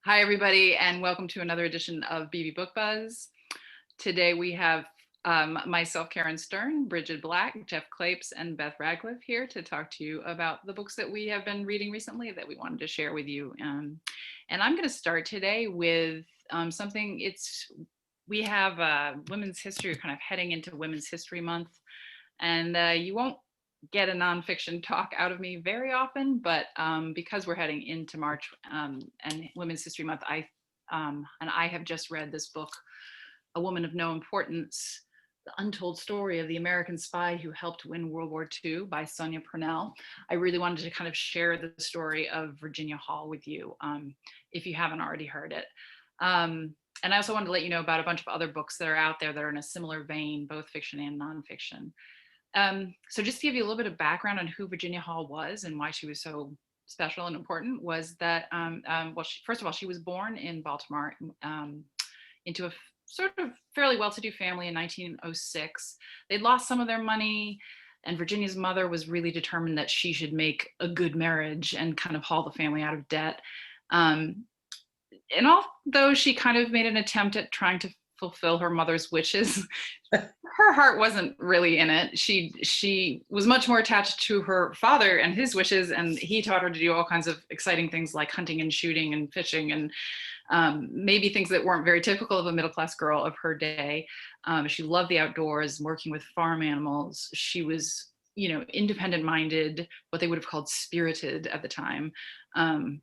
Hi, everybody, and welcome to another edition of Beebe Book Buzz. Today we have myself, Karen Stern, Brigid Black, Jeff Clapes, and Beth Radcliffe here to talk to you about the books that we have been reading recently that we wanted to share with you. And I'm going to start today with something. We have Women's History, kind of heading into Women's History Month, and you won't get a nonfiction talk out of me very often, but because we're heading into March and Women's History Month, I have just read this book, A Woman of No Importance, The Untold Story of the American Spy Who Helped Win World War II by Sonia Purnell. I really wanted to kind of share the story of Virginia Hall with you, if you haven't already heard it. And I also wanted to let you know about a bunch of other books that are out there that are in a similar vein, both fiction and nonfiction. So just to give you a little bit of background on who Virginia Hall was and why she was so special and important was that, first of all, she was born in Baltimore into a sort of fairly well-to-do family in 1906. They'd lost some of their money, and Virginia's mother was really determined that she should make a good marriage and kind of haul the family out of debt. And although she kind of made an attempt at trying to fulfill her mother's wishes, her heart wasn't really in it. She was much more attached to her father and his wishes, and he taught her to do all kinds of exciting things like hunting and shooting and fishing, and maybe things that weren't very typical of a middle-class girl of her day. She loved the outdoors, working with farm animals. She was, independent-minded, what they would have called spirited at the time.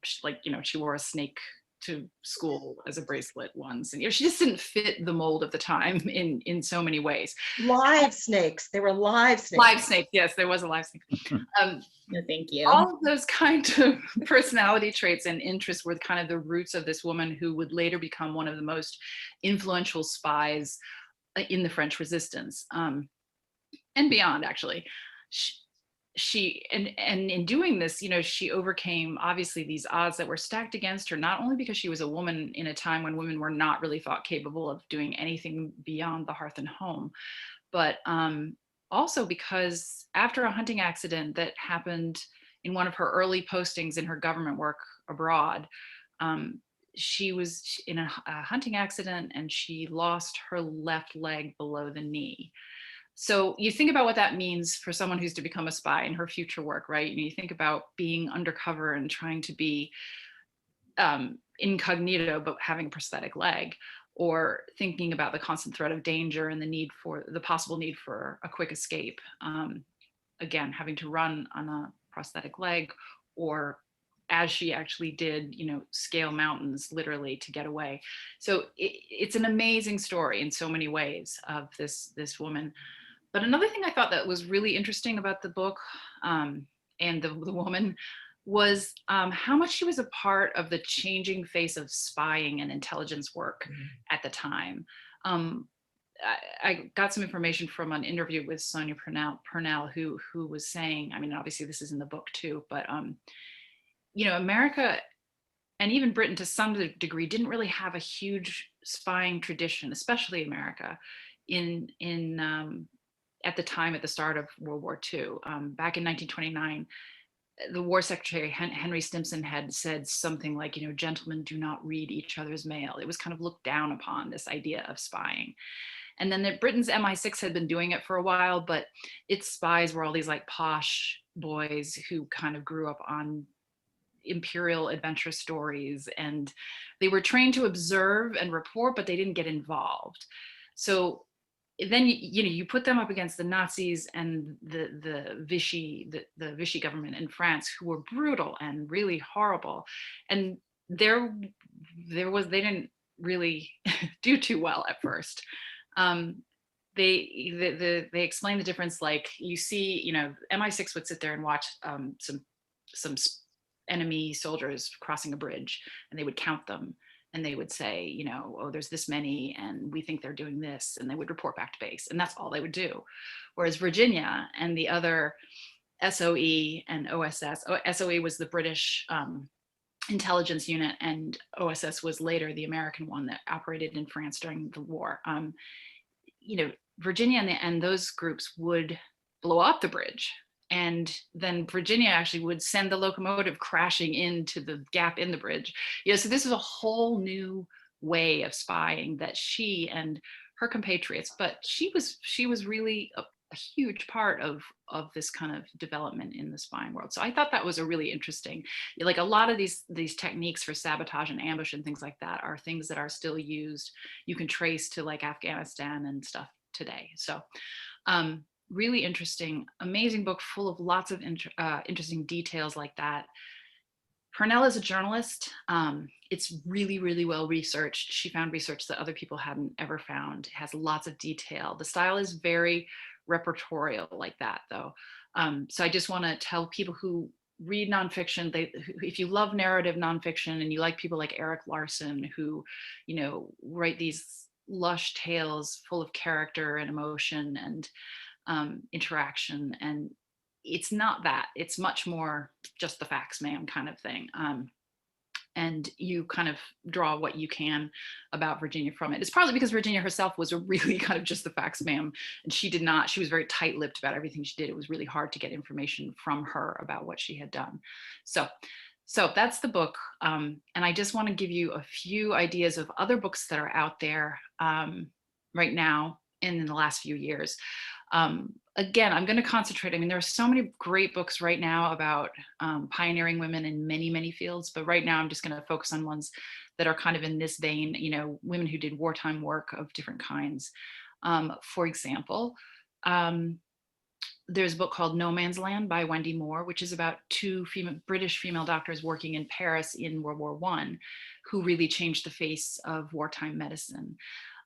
She wore a snake to school as a bracelet once, and she just didn't fit the mold of the time in so many ways. Live snakes. They were live snakes. Live snake, yes, there was a live snake. No, thank you. All of those kind of personality traits and interests were kind of the roots of this woman who would later become one of the most influential spies in the French Resistance, and beyond, actually. She in doing this, she overcame obviously these odds that were stacked against her, not only because she was a woman in a time when women were not really thought capable of doing anything beyond the hearth and home, but also because after a hunting accident that happened in one of her early postings in her government work abroad, she was in a hunting accident and she lost her left leg below the knee. So you think about what that means for someone who's to become a spy in her future work, right? You think about being undercover and trying to be incognito, but having a prosthetic leg, or thinking about the constant threat of danger and the possible need for a quick escape. Again, having to run on a prosthetic leg, or as she actually did, scale mountains literally to get away. So it's an amazing story in so many ways of this woman. But another thing I thought that was really interesting about the book and the woman was how much she was a part of the changing face of spying and intelligence work at the time. I got some information from an interview with Sonia Purnell, who was saying, obviously this is in the book too, but America and even Britain to some degree didn't really have a huge spying tradition, especially America, at the time, at the start of World War II. Back in 1929, the War Secretary, Henry Stimson, had said something like, gentlemen do not read each other's mail. It was kind of looked down upon, this idea of spying. And then Britain's MI6 had been doing it for a while, but its spies were all these like posh boys who kind of grew up on imperial adventure stories, and they were trained to observe and report, but they didn't get involved. So then you put them up against the Nazis and the Vichy government in France, who were brutal and really horrible, and they didn't really do too well at first. They explain the difference, like you see, MI6 would sit there and watch some enemy soldiers crossing a bridge, and they would count them. And they would say, oh, there's this many, and we think they're doing this, and they would report back to base, and that's all they would do. Whereas Virginia and the other SOE and OSS, SOE was the British intelligence unit, and OSS was later the American one that operated in France during the war. Virginia and those groups would blow up the bridge and then Virginia actually would send the locomotive crashing into the gap in the bridge. So this is a whole new way of spying that she and her compatriots, but she was really a huge part of this kind of development in the spying world. So I thought that was a really interesting, like a lot of these techniques for sabotage and ambush and things like that are things that are still used. You can trace to like Afghanistan and stuff today. So really interesting, amazing book full of lots of interesting details like that. Purnell is a journalist. It's really, really well researched. She found research that other people hadn't ever found. It has lots of detail. The style is very repertorial like that, though. So I just want to tell people who read nonfiction, if you love narrative nonfiction and you like people like Erik Larson, who, write these lush tales full of character and emotion and interaction, and it's not that, it's much more just the facts ma'am kind of thing, and you kind of draw what you can about Virginia from it. It's probably because Virginia herself was a really kind of just the facts ma'am, and she was very tight-lipped about everything she did. It was really hard to get information from her about what she had done. So that's the book, and I just want to give you a few ideas of other books that are out there right now and in the last few years. Again, I'm going to concentrate. I mean, there are so many great books right now about pioneering women in many, many fields, but right now I'm just going to focus on ones that are kind of in this vein, women who did wartime work of different kinds. For example, there's a book called No Man's Land by Wendy Moore, which is about two British female doctors working in Paris in World War I, who really changed the face of wartime medicine.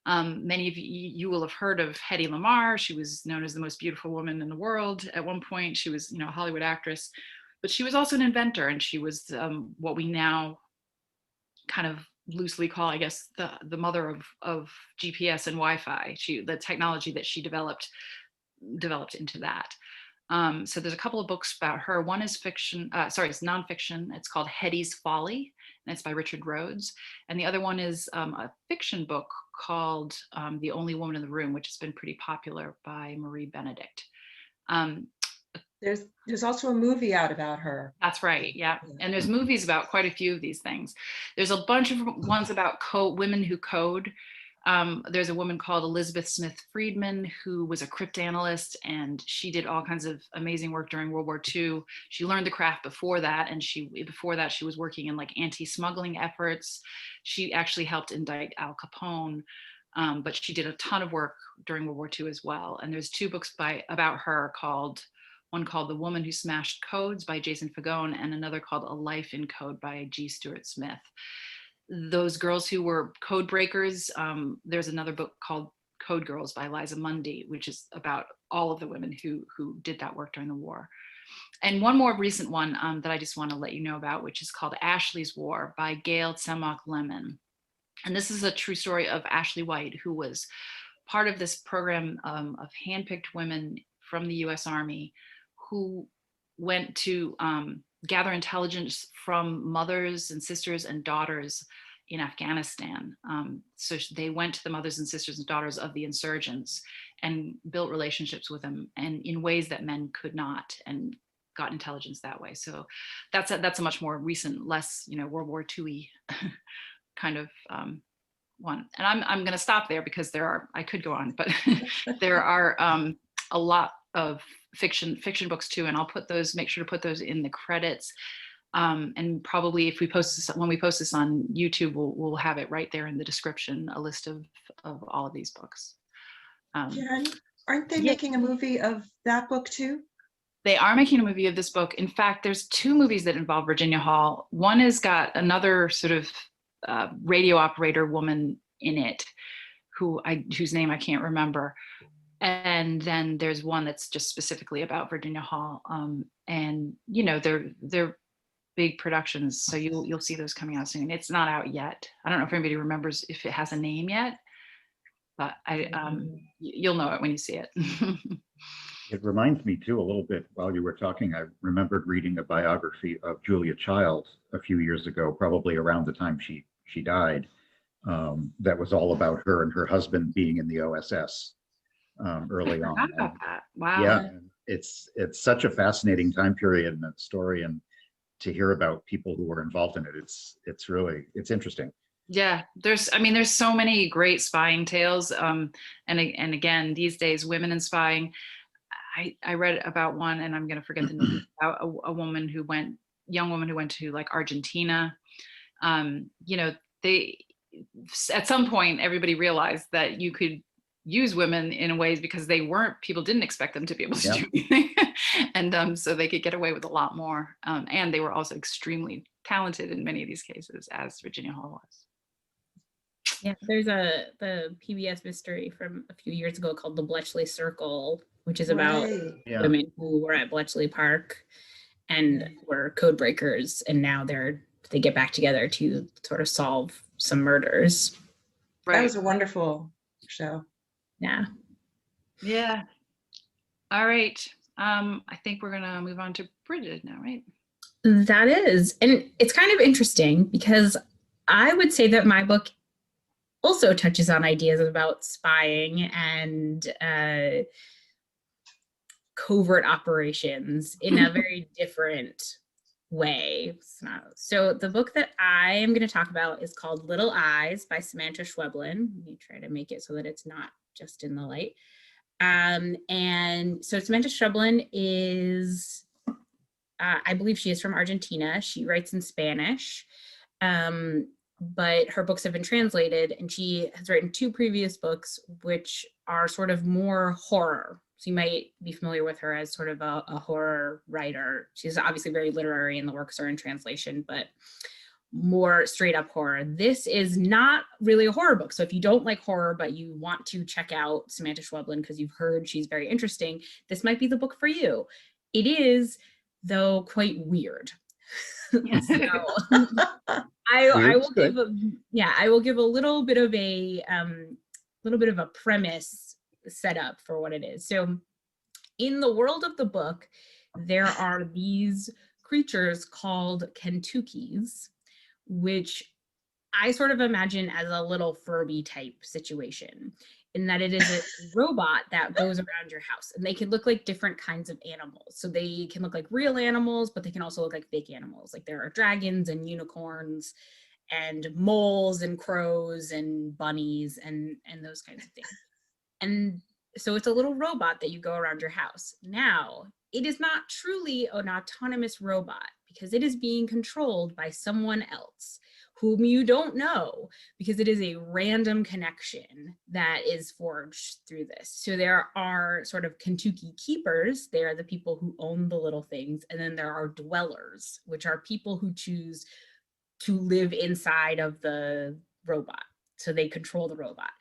Many of you will have heard of Hedy Lamarr. She was known as the most beautiful woman in the world at one point. She was, a Hollywood actress, but she was also an inventor, and she was what we now kind of loosely call, I guess, the mother of GPS and Wi-Fi. The technology that she developed into that. So there's a couple of books about her. One is it's nonfiction. It's called Hedy's Folly, and it's by Richard Rhodes. And the other one is a fiction book called The Only Woman in the Room, which has been pretty popular, by Marie Benedict. There's also a movie out about her. That's right, yeah. And there's movies about quite a few of these things. There's a bunch of ones about women who code. There's a woman called Elizabeth Smith Friedman, who was a cryptanalyst, and she did all kinds of amazing work during World War II. She learned the craft before that, and before that she was working in like anti-smuggling efforts. She actually helped indict Al Capone, but she did a ton of work during World War II as well. And there's two books about her, one called The Woman Who Smashed Codes by Jason Fagone, and another called A Life in Code by G. Stuart Smith. Those girls who were code breakers, there's another book called Code Girls by Liza Mundy, which is about all of the women who did that work during the war. And one more recent one that I just want to let you know about, which is called Ashley's War by Gail, Semok, Lemmon. And this is a true story of Ashley White, who was part of this program of handpicked women from the US Army who went to gather intelligence from mothers and sisters and daughters in Afghanistan. So they went to the mothers and sisters and daughters of the insurgents and built relationships with them, and in ways that men could not, and got intelligence that way. So that's a much more recent, less World War II-y kind of one. And I'm going to stop there because I could go on, but there are a lot of fiction books too, and I'll make sure to put those in the credits. And probably when we post this on YouTube, we'll have it right there in the description, a list of all of these books. Jen, aren't they making a movie of that book too? They are making a movie of this book. In fact, there's two movies that involve Virginia Hall. One has got another sort of radio operator woman in it, whose name I can't remember. And then there's one that's just specifically about Virginia Hall. And they're big productions, so you'll see those coming out soon. It's not out yet. I don't know if anybody remembers if it has a name yet, but you'll know it when you see it. It reminds me too a little bit, while you were talking, I remembered reading a biography of Julia Child a few years ago, probably around the time she died, that was all about her and her husband being in the OSS early on. About that. Wow. Yeah, it's such a fascinating time period in that story, and to hear about people who were involved in it, it's really interesting. Yeah, there's so many great spying tales. And again, these days, women in spying. I read about one, and I'm going to forget the name, about a young woman who went to like Argentina. You know, at some point, everybody realized that you could use women in ways because people didn't expect them to be able to do anything. And so they could get away with a lot more. And they were also extremely talented in many of these cases, as Virginia Hall was. Yeah, there's the PBS mystery from a few years ago called The Bletchley Circle, which is about Right. women who were at Bletchley Park and were code breakers, and now they get back together to sort of solve some murders. That was a wonderful show. Yeah. Yeah. All right. I think we're gonna move on to Brigid now, right? That is, and it's kind of interesting because I would say that my book also touches on ideas about spying and covert operations in a very different way. So the book that I am going to talk about is called Little Eyes by Samantha Schweblin. Let me try to make it so that it's not just in the light. And so Samantha Schweblin is, I believe she is from Argentina. She writes in Spanish, but her books have been translated, and she has written 2 previous books, which are sort of more horror. So you might be familiar with her as sort of a horror writer. She's obviously very literary and the works are in translation, but more straight up horror. This is not really a horror book. So if you don't like horror, but you want to check out Samantha Schweblin because you've heard she's very interesting, this might be the book for you. It is, though, quite weird. I will give a little bit of a premise setup for what it is. So in the world of the book, there are these creatures called Kentuckys, which I sort of imagine as a little Furby type situation, in that it is a robot that goes around your house, and they can look like different kinds of animals. So they can look like real animals, but they can also look like fake animals. Like there are dragons and unicorns and moles and crows and bunnies and those kinds of things. And so it's a little robot that you go around your house. Now, it is not truly an autonomous robot because it is being controlled by someone else whom you don't know, because it is a random connection that is forged through this. So there are sort of Kentucky keepers. They are the people who own the little things. And then there are dwellers, which are people who choose to live inside of the robot. So they control the robot.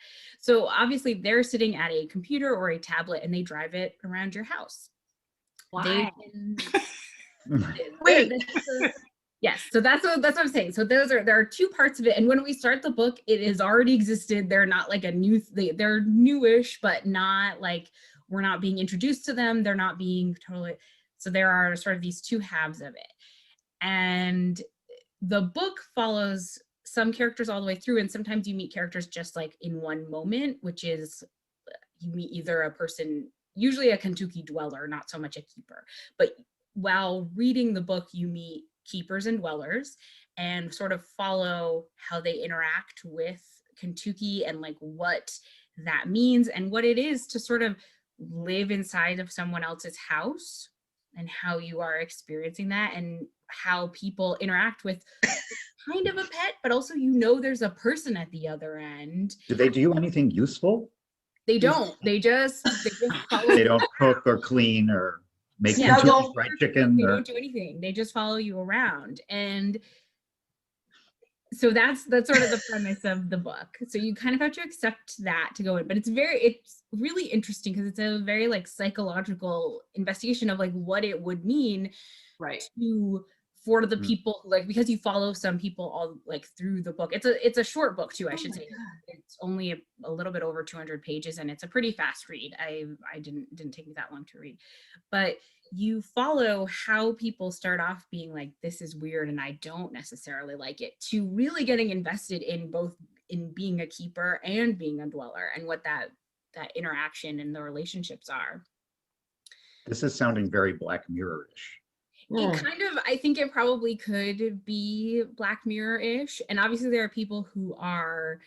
So obviously they're sitting at a computer or a tablet and they drive it around your house. Why? Wait. Yes, so that's what I'm saying. So there are 2 parts of it, and when we start the book, it has already existed. They're not like they're newish, but not like we're not being introduced to them. They're not being totally. So there are sort of these 2 halves of it, and the book follows some characters all the way through, and sometimes you meet characters just like in one moment, which is you meet either a person, usually a Kentucky dweller, not so much a keeper, but while reading the book, you meet keepers and dwellers and sort of follow how they interact with Kentucky and like what that means and what it is to sort of live inside of someone else's house and how you are experiencing that and how people interact with kind of a pet, but also there's a person at the other end. Do they do anything useful? They don't. They just follow. They don't cook or clean or make Snuggle. fried chicken. They Or... don't do anything. They just follow you around. And so that's sort of the premise of the book. So you kind of have to accept that to go in, but it's really interesting because it's a very like psychological investigation of like what it would mean for the people, like, because you follow some people all like through the book. It's a short book too, I should say. It's only a little bit over 200 pages and it's a pretty fast read. I didn't take me that long to read, but you follow how people start off being like, this is weird and I don't necessarily like it, to really getting invested in both in being a keeper and being a dweller and what that interaction and the relationships are. This is sounding very Black Mirror-ish. It kind of, I think it probably could be Black Mirror-ish. And obviously there are people who are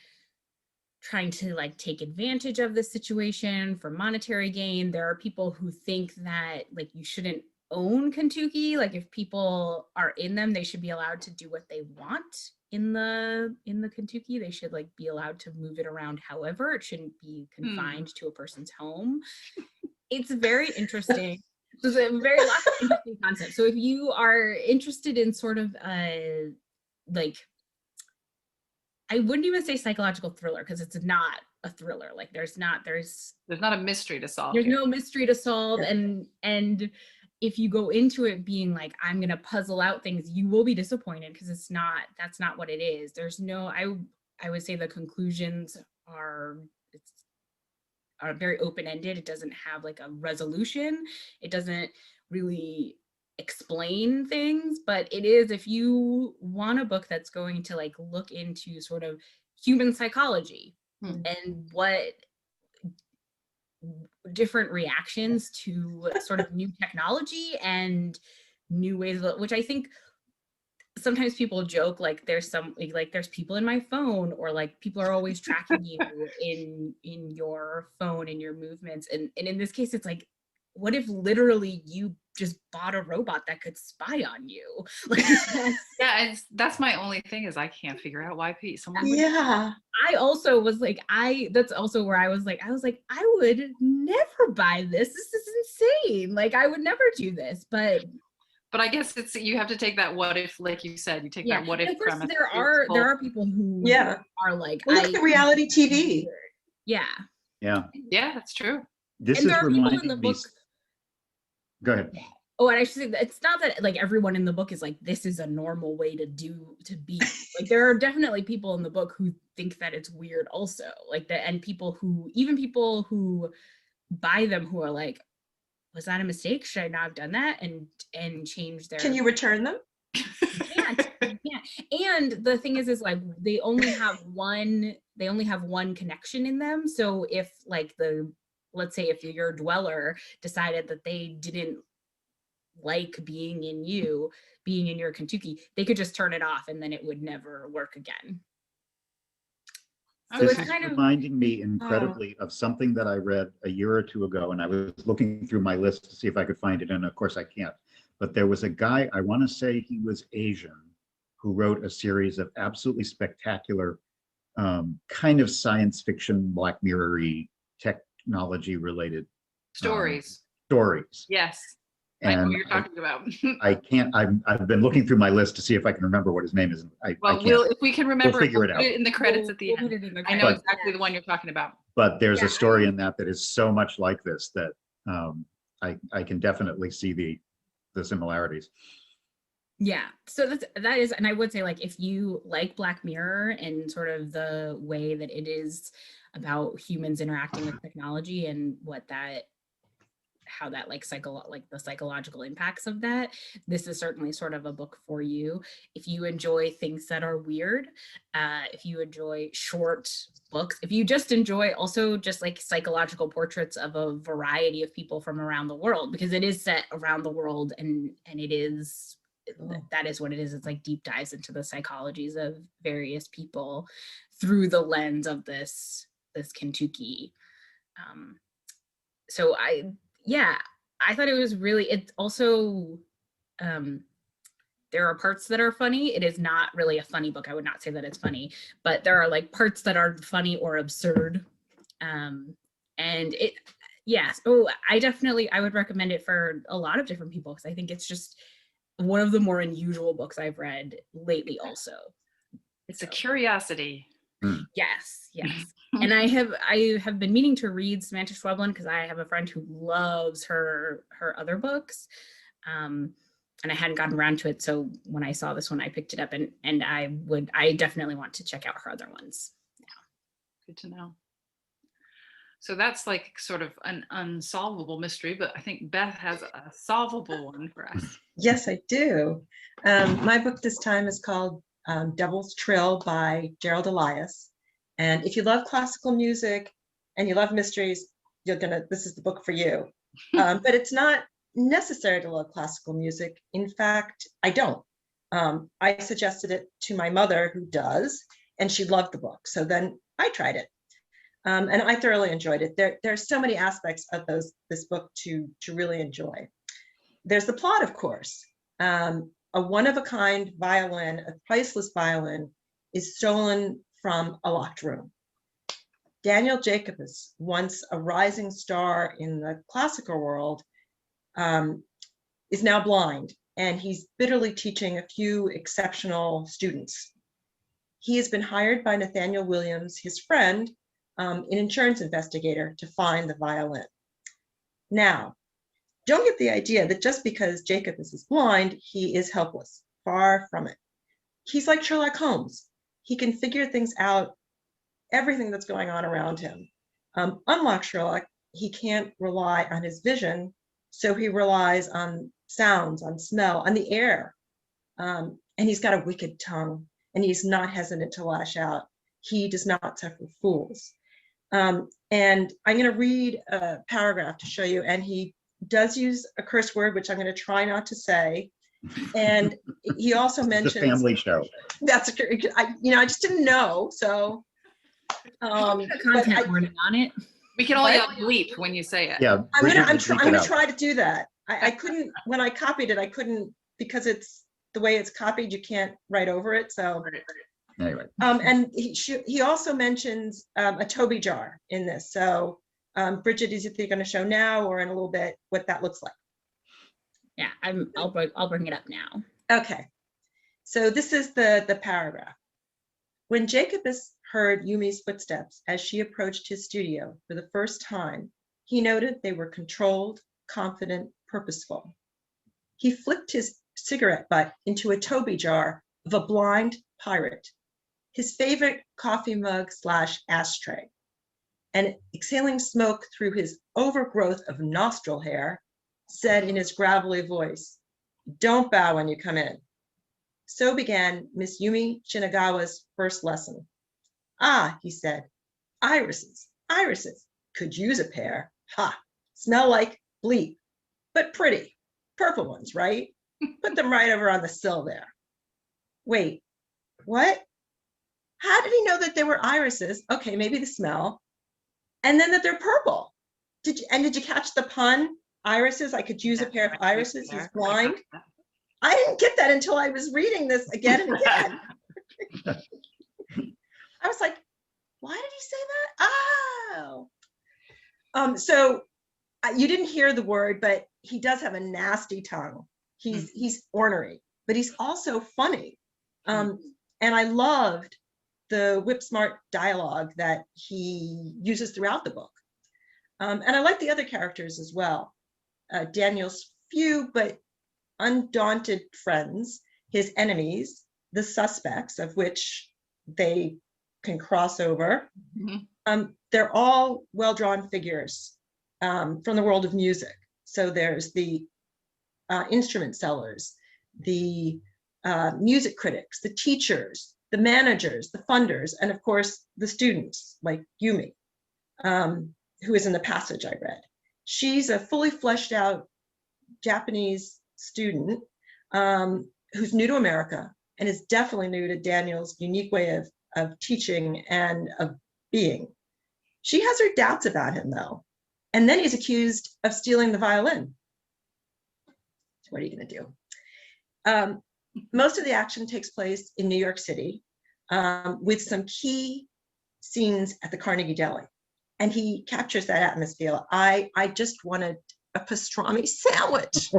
trying to like take advantage of this situation for monetary gain. There are people who think that like you shouldn't own Kentucky. Like if people are in them, they should be allowed to do what they want in the Kentucky. They should like be allowed to move it around however. It shouldn't be confined to a person's home. It's very interesting. There's a very lots of interesting concepts. So if you are interested in sort of like, I wouldn't even say psychological thriller because it's not a thriller. Like there's not a mystery to solve. There's no mystery to solve, and if you go into it being like I'm gonna puzzle out things, you will be disappointed because that's not what it is. There's no, I would say the conclusions are very open-ended. It doesn't have like a resolution. It doesn't really explain things, but it is, if you want a book that's going to like look into sort of human psychology and what different reactions to sort of new technology and new ways of, which I think sometimes people joke like there's people in my phone, or like people are always tracking you in your phone and your movements, and in this case it's like, what if literally you just bought a robot that could spy on you? Like, yeah, that's my only thing is I can't figure out why someone would. Yeah. I also was like, that's also where I was like, I would never buy this. This is insane. Like, I would never do this. But I guess you have to take that what if, like you said, you take that what if premise. There are people who are like, well, look at reality TV. Yeah. Yeah, that's true. This is reminding me. Go ahead. Oh, and I should say, it's not that like everyone in the book is like, this is a normal way to be. Like there are definitely people in the book who think that it's weird also. Like that, and people who buy them who are like, was that a mistake? Should I not have done that? And change their. Can you return them? You can't. And the thing is like they only have one connection in them. So if like let's say if your dweller decided that they didn't like being in your Kentucky, they could just turn it off and then it would never work again. So this is reminding me incredibly of something that I read a year or two ago, and I was looking through my list to see if I could find it, and of course I can't. But there was a guy, I want to say he was Asian, who wrote a series of absolutely spectacular kind of science fiction, Black Mirror-y, technology related stories. Yes. And I know what you're talking about. I can't. I've been looking through my list to see if I can remember what his name is. If we can remember, we'll figure it out. Put it in the credits at the end. I know exactly the one you're talking about. But there's a story in that is so much like this that I can definitely see the similarities. Yeah, so that is, and I would say like if you like Black Mirror and sort of the way that it is about humans interacting with technology and how that like the psychological impacts of that, this is certainly sort of a book for you. If you enjoy things that are weird, if you enjoy short books, if you just enjoy also just like psychological portraits of a variety of people from around the world, because it is set around the world and it is, that is what it is. It's like deep dives into the psychologies of various people through the lens of this Kentucky. So I thought it was really, it's also, there are parts that are funny. It is not really a funny book. I would not say that it's funny, but there are like parts that are funny or absurd. And it, yes. Oh, I would recommend it for a lot of different people because I think it's just one of the more unusual books I've read lately also. It's a curiosity. Yes. And I have been meaning to read Samantha Schweblin because I have a friend who loves her other books. And I hadn't gotten around to it. So when I saw this one, I picked it up and I definitely want to check out her other ones. Yeah. Good to know. So that's like sort of an unsolvable mystery, but I think Beth has a solvable one for us. Yes, I do. My book this time is called Devil's Trill by Gerald Elias. And if you love classical music and you love mysteries, this is the book for you. But it's not necessary to love classical music. In fact, I don't. I suggested it to my mother, who does, and she loved the book. So then I tried it. And I thoroughly enjoyed it. There are so many aspects of this book to really enjoy. There's the plot, of course. A one-of-a-kind violin, a priceless violin, is stolen from a locked room. Daniel Jacobus, once a rising star in the classical world, is now blind, and he's bitterly teaching a few exceptional students. He has been hired by Nathaniel Williams, his friend, an insurance investigator, to find the violin. Now, don't get the idea that just because Jacobus is blind, he is helpless. Far from it. He's like Sherlock Holmes. He can figure things out, everything that's going on around him. Unlike Sherlock, he can't rely on his vision, so he relies on sounds, on smell, on the air. And he's got a wicked tongue, and he's not hesitant to lash out. He does not suffer fools. And I'm going to read a paragraph to show you, and he does use a curse word, which I'm going to try not to say. And he also mentions the family show. That's I just didn't know. So The content warning on it. We can only yell bleep when you say it. Yeah, I'm Brigid gonna can bleep it out. try to do that. I couldn't when I copied it. I couldn't, because it's the way it's copied. You can't write over it. So Anyway, and he also mentions a Toby jar in this. So Brigid, is it going to show now or in a little bit what that looks like? Yeah, I'll bring it up now. Okay, so this is the paragraph. When Jacobus heard Yumi's footsteps as she approached his studio for the first time, he noted they were controlled, confident, purposeful. He flipped his cigarette butt into a Toby jar of a blind pirate, his favorite coffee mug / ashtray, and exhaling smoke through his overgrowth of nostril hair, said in his gravelly voice, "Don't bow when you come in." So began Miss Yumi Shinagawa's first lesson. "Ah," he said, "irises, irises, could use a pair. Ha, smell like bleep, but pretty. Purple ones, right? Put them right over on the sill there." Wait, what? How did he know that they were irises? Okay, maybe the smell. And then that they're purple. Did you catch the pun? Irises, I could use a pair of irises. He's blind. I didn't get that until I was reading this again and again. I was like, why did he say that? Oh. So you didn't hear the word, but he does have a nasty tongue. He's ornery, but he's also funny. And I loved the whip smart dialogue that he uses throughout the book. And I like the other characters as well. Daniel's few but undaunted friends, his enemies, the suspects, of which they can cross over. They're all well-drawn figures from the world of music. So there's the instrument sellers, the music critics, the teachers, the managers, the funders, and of course, the students like Yumi, who is in the passage I read. She's a fully fleshed out Japanese student who's new to America and is definitely new to Daniel's unique way of teaching and of being. She has her doubts about him though. And then he's accused of stealing the violin. What are you gonna do? Most of the action takes place in New York City with some key scenes at the Carnegie Deli. And he captures that atmosphere. I just wanted a pastrami sandwich.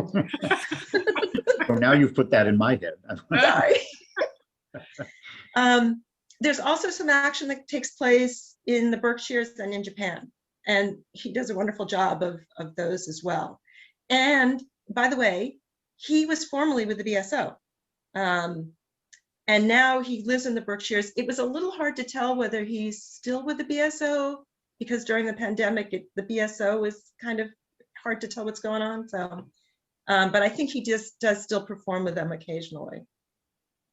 So now you've put that in my head. Sorry. There's also some action that takes place in the Berkshires and in Japan. And he does a wonderful job of those as well. And by the way, he was formerly with the BSO. And now he lives in the Berkshires. It was a little hard to tell whether he's still with the BSO, because during the pandemic, the BSO is kind of hard to tell what's going on. So, but I think he just does still perform with them occasionally.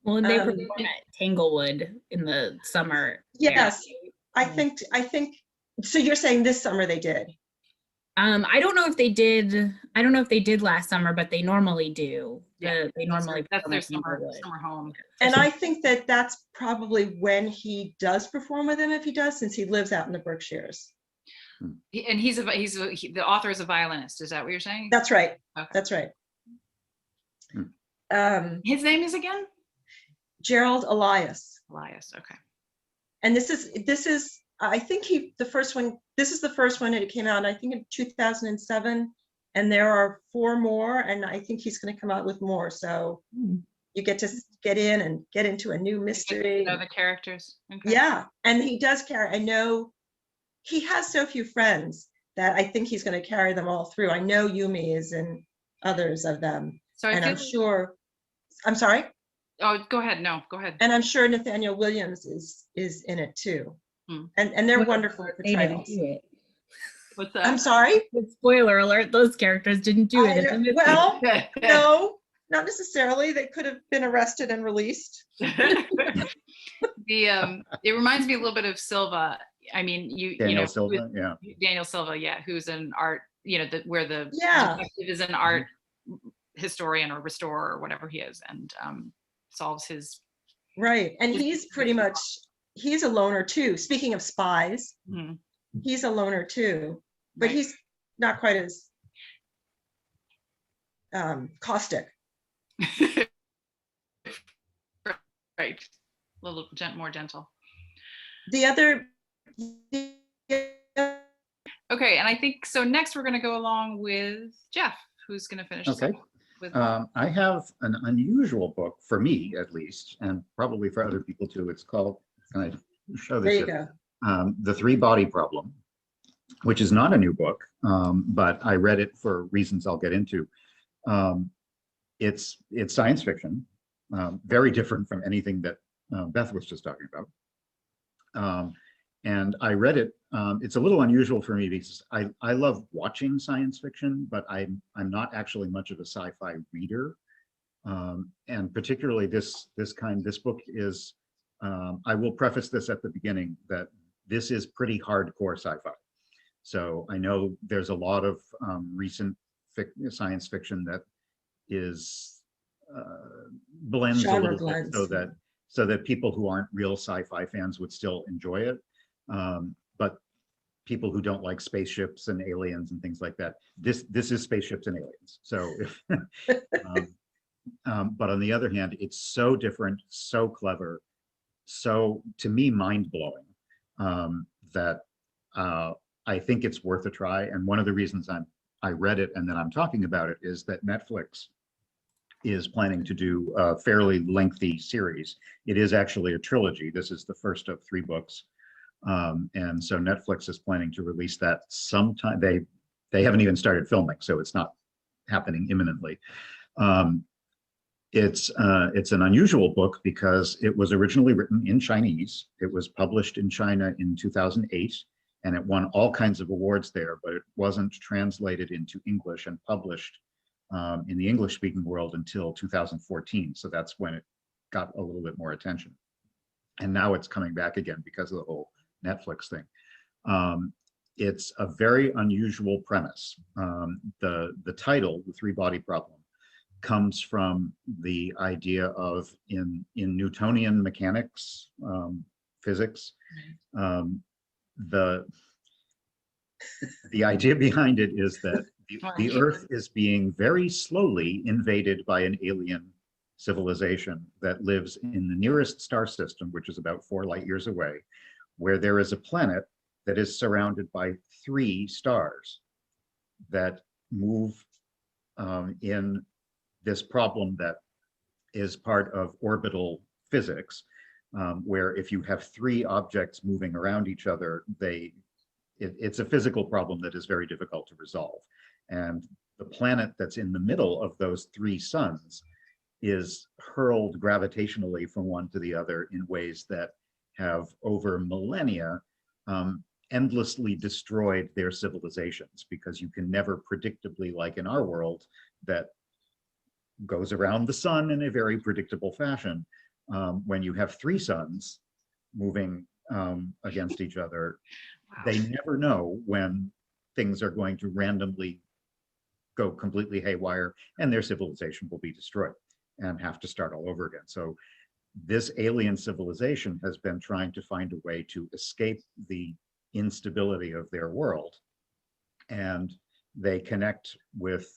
Well, and they perform at Tanglewood in the summer. Yes, I think. So you're saying this summer they did? I don't know if they did. I don't know if they did last summer, but they normally do. Yeah, They normally that's perform their at summer Inglewood. home. And I think that that's probably when he does perform with him, if he does, since he lives out in the Berkshires. And the author is a violinist. Is that what you're saying? That's right. Okay. That's right. His name is again? Gerald Elias. Elias. Okay. And this is I think this is the first one, and it came out I think in 2007, and there are 4 more, and I think he's going to come out with more. So you get to get in and get into a new mystery. You know the characters. Okay. Yeah, and he does carry. I know he has so few friends that I think he's going to carry them all through. I know Yumi is in others of them, So and I'm sure. I'm sorry. Oh, go ahead. No, go ahead. And I'm sure Nathaniel Williams is in it too. And they're wonderful portrayals. What's that? I'm sorry? Spoiler alert, those characters didn't do it. Well, no, not necessarily. They could have been arrested and released. It reminds me a little bit of Silva. I mean, Daniel Silva, Daniel Silva, who's an art, where the detective is an art historian or restorer or whatever he is, and solves his. Right, and he's pretty much, he's a loner too. Speaking of spies, he's a loner too, but he's not quite as caustic. Right, a little more gentle. Okay, and I think so. Next, we're going to go along with Jeff, who's going to finish. Okay. I have an unusual book for me, at least, and probably for other people too. It's called. Can I show this? There you go. The 3-Body Problem, which is not a new book, but I read it for reasons I'll get into. It's science fiction, very different from anything that Beth was just talking about. And I read it. It's a little unusual for me because I love watching science fiction, but I'm not actually much of a sci-fi reader. And particularly this book is, I will preface this at the beginning that this is pretty hardcore sci-fi. So I know there's a lot of recent science fiction that is blends a little bit so that people who aren't real sci-fi fans would still enjoy it. But people who don't like spaceships and aliens and things like that, this is spaceships and aliens. So if, but on the other hand, it's so different, so clever, so to me mind-blowing, that I think it's worth a try. And one of the reasons I read it and then I'm talking about it is that Netflix is planning to do a fairly lengthy series. It is actually a trilogy. This is the first of 3 books. And so Netflix is planning to release that sometime. They haven't even started filming, so it's not happening imminently. It's an unusual book because it was originally written in Chinese. It was published in China in 2008, and it won all kinds of awards there, but it wasn't translated into English and published in the English-speaking world until 2014. So that's when it got a little bit more attention. And now it's coming back again because of the whole Netflix thing. It's a very unusual premise. The title, The 3-Body Problem, comes from the idea of in Newtonian mechanics, physics, the idea behind it is that the Earth is being very slowly invaded by an alien civilization that lives in the nearest star system, which is about 4 light years away, where there is a planet that is surrounded by 3 stars that move in this problem that is part of orbital physics, where if you have 3 objects moving around each other, it's a physical problem that is very difficult to resolve. And the planet that's in the middle of those 3 suns is hurled gravitationally from one to the other in ways that have over millennia endlessly destroyed their civilizations, because you can never predictably, like in our world that goes around the sun in a very predictable fashion, when you have 3 suns moving against each other, they never know when things are going to randomly go completely haywire and their civilization will be destroyed and have to start all over again. So this alien civilization has been trying to find a way to escape the instability of their world. And they connect with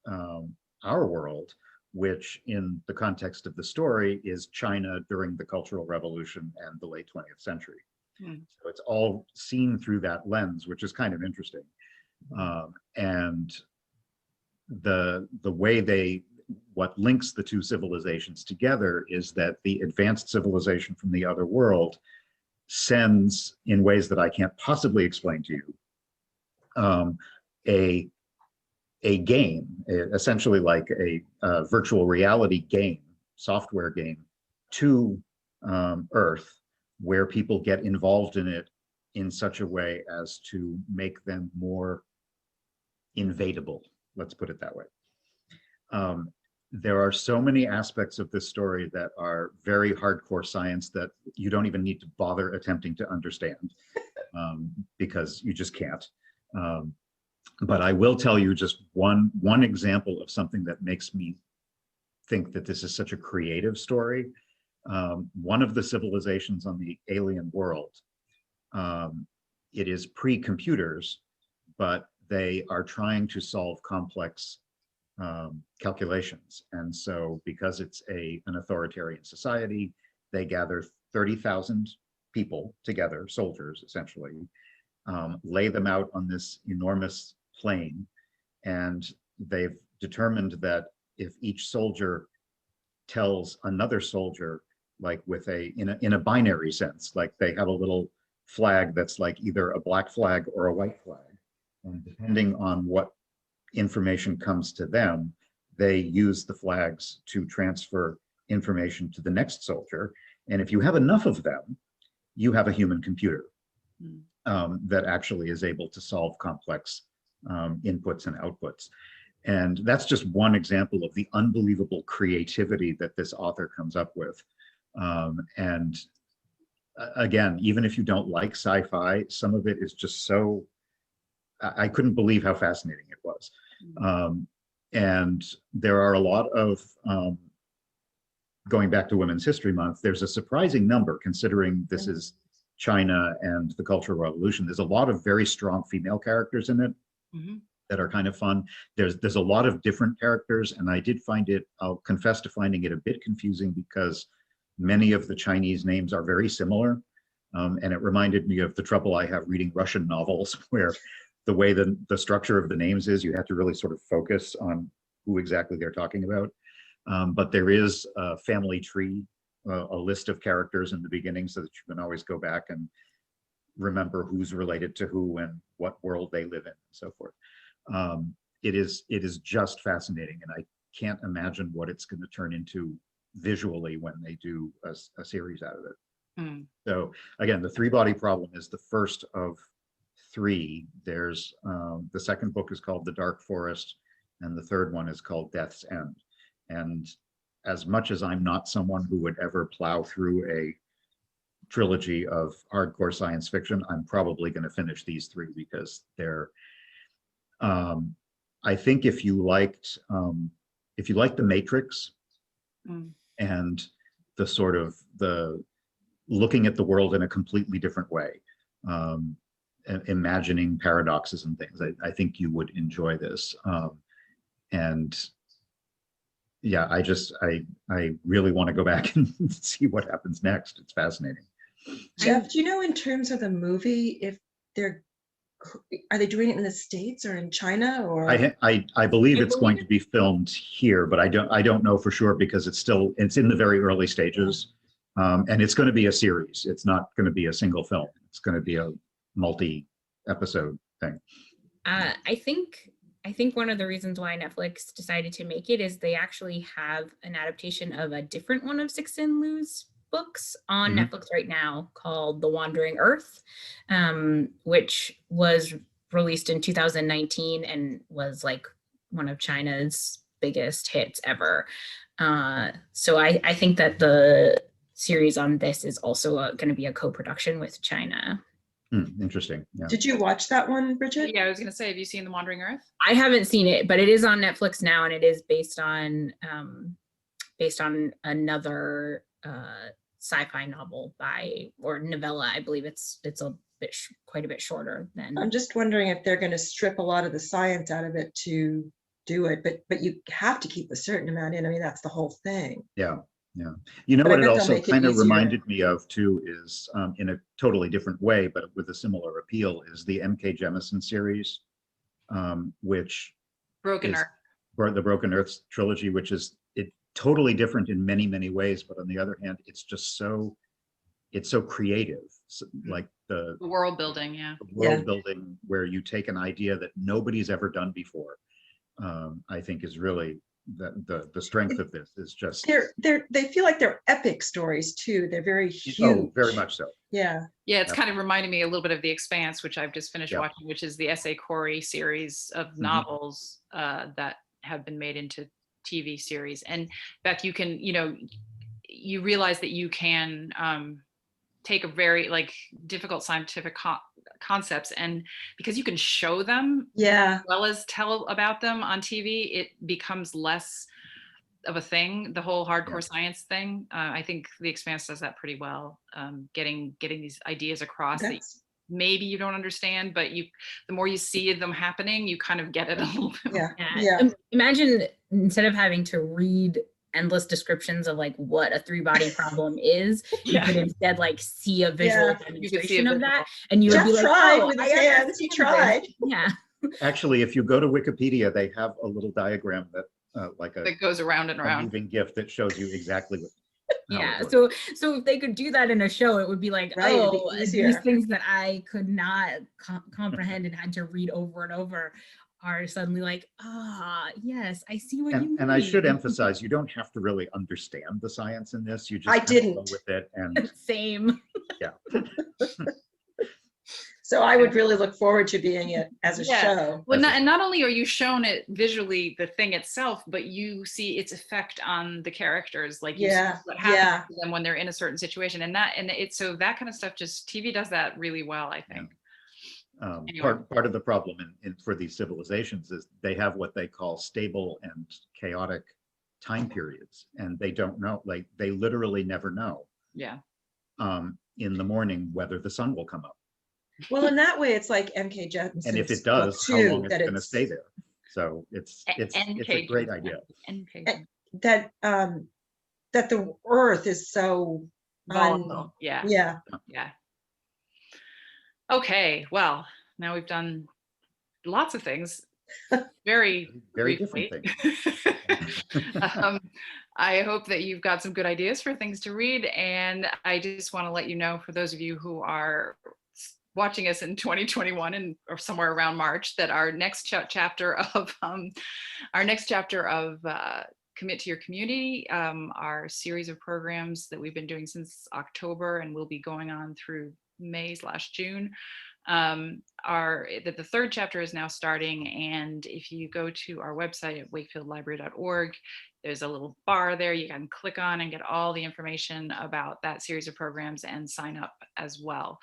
our world, which in the context of the story is China during the Cultural Revolution and the late 20th century. So it's all seen through that lens, which is kind of interesting. And the way what links the two civilizations together is that the advanced civilization from the other world sends, in ways that I can't possibly explain to you, a game, essentially like a virtual reality game, software game, to Earth, where people get involved in it in such a way as to make them more invadable, let's put it that way. There are so many aspects of this story that are very hardcore science that you don't even need to bother attempting to understand, because you just can't. But I will tell you just one example of something that makes me think that this is such a creative story. One of the civilizations on the alien world, it is pre-computers, but they are trying to solve complex calculations. And so because it's an authoritarian society, they gather 30,000 people together, soldiers essentially, lay them out on this enormous plane, and they've determined that if each soldier tells another soldier, like with in a binary sense, like they have a little flag that's like either a black flag or a white flag, and depending on what information comes to them, they use the flags to transfer information to the next soldier. And if you have enough of them, you have a human computer that actually is able to solve complex inputs and outputs. And that's just one example of the unbelievable creativity that this author comes up with. And again, even if you don't like sci-fi, some of it is just so, I couldn't believe how fascinating it was. And there are a lot of, going back to Women's History Month, there's a surprising number, considering this is China and the Cultural Revolution. There's a lot of very strong female characters in it that are kind of fun. There's a lot of different characters, and I did find it, I'll confess to finding it a bit confusing because many of the Chinese names are very similar. And it reminded me of the trouble I have reading Russian novels, where the way the structure of the names is, you have to really sort of focus on who exactly they're talking about. But there is a family tree, a list of characters in the beginning, so that you can always go back and remember who's related to who and what world they live in and so forth. It is just fascinating, and I can't imagine what it's going to turn into visually when they do a series out of it. So again, the three-body problem is the first of three. There's the second book is called The Dark Forest, and the third one is called Death's End. And as much as I'm not someone who would ever plow through a trilogy of hardcore science fiction, I'm probably going to finish these three because they're, I think if you liked The Matrix and the sort of the looking at the world in a completely different way, imagining paradoxes and things, I think you would enjoy this. And yeah, I really want to go back and see what happens next. It's fascinating. Jeff, do you know, in terms of the movie, if are they doing it in the States or in China, or? I believe it's going to be filmed here, but I don't know for sure because it's in the very early stages. And it's going to be a series. It's not going to be a single film. It's going to be a multi-episode thing. I think one of the reasons why Netflix decided to make it is they actually have an adaptation of a different one of Cixin Liu's books on Netflix right now called The Wandering Earth, which was released in 2019 and was like one of China's biggest hits ever. So I think that the series on this is also going to be a co-production with China. Interesting. Yeah. Did you watch that one, Bridget? Yeah, I was going to say, have you seen The Wandering Earth? I haven't seen it, but it is on Netflix now, and it is based on another sci-fi novel or novella. I believe it's a bit quite a bit shorter than. I'm just wondering if they're going to strip a lot of the science out of it to do it, but you have to keep a certain amount in. I mean, that's the whole thing. Yeah. Yeah. You know But I what it bet they'll also make it kind of easier. reminded me of too is in a totally different way, but with a similar appeal, is the M.K. Jemisin series, which Broken is Earth. the Broken Earth trilogy, which is totally different in many, many ways. But on the other hand, it's so creative. So, like the world building, yeah. world building where you take an idea that nobody's ever done before, I think is really the strength of this is just they feel like they're epic stories too. They're very huge. Oh, very much so. Yeah. Yeah, it's Yep. kind of reminding me a little bit of The Expanse, which I've just finished Yep. watching, which is the S.A. Corey series of novels that have been made into TV series. And Beth, you can, you realize that you can take a very difficult scientific concepts, and because you can show them Yeah. as well as tell about them on TV, it becomes less of a thing, the whole hardcore science thing. I think The Expanse does that pretty well, getting these ideas across that maybe you don't understand, but the more you see them happening, you kind of get it a little bit more. Yeah. Imagine instead of having to read endless descriptions of what a 3-body problem is, you could instead see a visual demonstration of that, and you would be like, tried oh, with his hands. He tried. Yeah. Actually, if you go to Wikipedia, they have a little diagram that that goes around and around, a moving GIF that shows you exactly what. Yeah, so if they could do that in a show, it would be like, oh, these things that I could not comprehend and had to read over and over are suddenly like, yes, I see what you mean. And I should emphasize, you don't have to really understand the science in this. You just I didn't go with it. And same. Yeah. So I would really look forward to being it as a show. Well, not only are you shown it visually, the thing itself, but you see its effect on the characters. You see what happens to them when they're in a certain situation, and it's so that kind of stuff. Just TV does that really well, I think. Yeah. Part of the problem for these civilizations is they have what they call stable and chaotic time periods, and they don't know. They literally never know. Yeah. In the morning, whether the sun will come up. Well, in that way, it's like M.K. Jemisin's and if it does, how long it's going to stay there. So it's a great idea. That the Earth is so volatile. Yeah. Okay, well, now we've done lots of things. Very different things. I hope that you've got some good ideas for things to read, and I just want to let you know, for those of you who are watching us in 2021 or somewhere around March, that our next chapter of Commit to Your Community, our series of programs that we've been doing since October and will be going on through May/June, the third chapter is now starting. And if you go to our website at wakefieldlibrary.org, there's a little bar there you can click on and get all the information about that series of programs and sign up as well.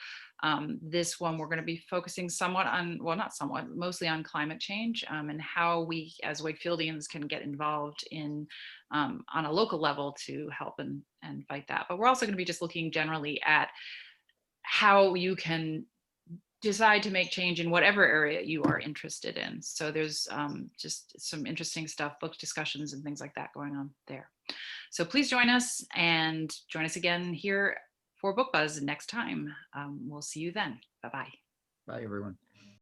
This one, we're going to be focusing mostly on climate change, and how we as Wakefieldians can get involved in on a local level to help and fight that. But we're also going to be just looking generally at how you can decide to make change in whatever area you are interested in. So there's just some interesting stuff, book discussions and things like that going on there. So please join us again here for Book Buzz next time. We'll see you then. Bye-bye. Bye, everyone.